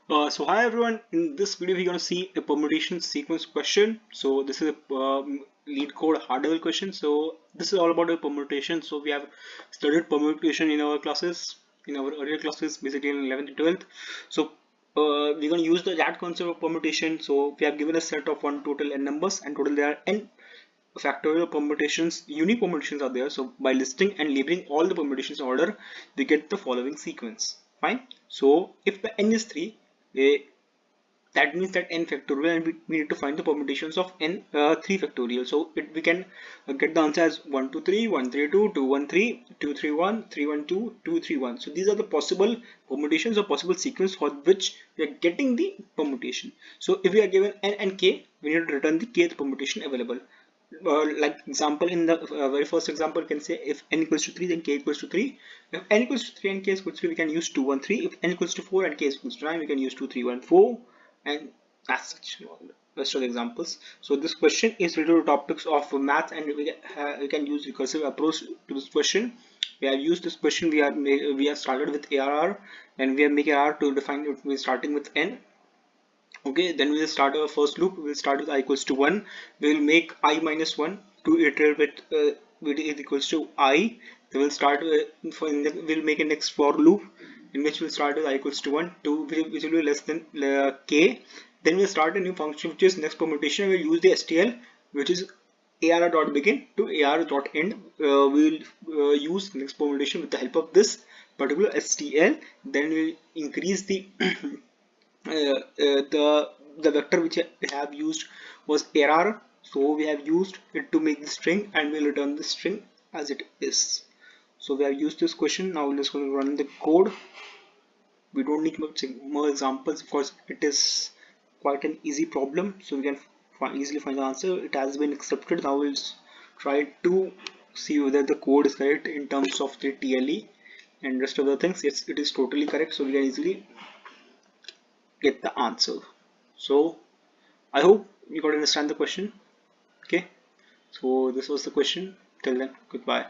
So hi everyone, in this video we're going to see a permutation sequence question. So this is a LeetCode hard level question. So this is all about a permutation. So we have studied permutation in our classes, in our earlier classes, basically in 11th and 12th. So we're going to use that concept of permutation. So we have given a set of one total n numbers, and total there are n factorial permutations, unique permutations are there. So by listing and labeling all the permutations in order, we get the following sequence. Fine. So if the n is 3, eh, that means that n factorial, and we need to find the permutations of n 3 factorial. So we can get the answer as 1 2 3, 1 3 2, 2 1 3, 2 3 1, 3 1 2, 2 3 1. So these are the possible permutations or possible sequence for which we are getting the permutation. So if we are given n and k, we need to return the kth permutation available. Like example, in the very first example, you can say if n equals to 3, then k equals to 3. If n equals to 3 and k equals to 3, we can use 2 1 3. If n equals to 4 and k equals to 9, we can use 2 3 1 4, and as such rest of the examples. So this question is related to topics of math, and we can use recursive approach to this question. We have used this question. We have started with ARR, and we are making ARR to define it. We're starting with n. Okay, then we'll start our first loop. We'll start with I equals to 1. We'll make I minus 1 to iterate with is equals to I. Then we'll start we'll make a next for loop in which we'll start with I equals to 1 to which will be less than k. Then we'll start a new function which is next permutation. We'll use the STL, which is AR.begin to AR.end. We'll use next permutation with the help of this particular STL. Then we'll increase the the vector which we have used was error, so we have used it to make the string, and we'll return the string as it is. So we have used this question. Now let's go run the code. We don't need much more examples because it is quite an easy problem, so we can easily find the answer. It has been accepted. Now we'll try to see whether the code is correct in terms of the TLE and rest of the things. Yes, it is totally correct, so we can easily get the answer. So I hope you got to understand the question. Okay, so this was the question. Till then, goodbye.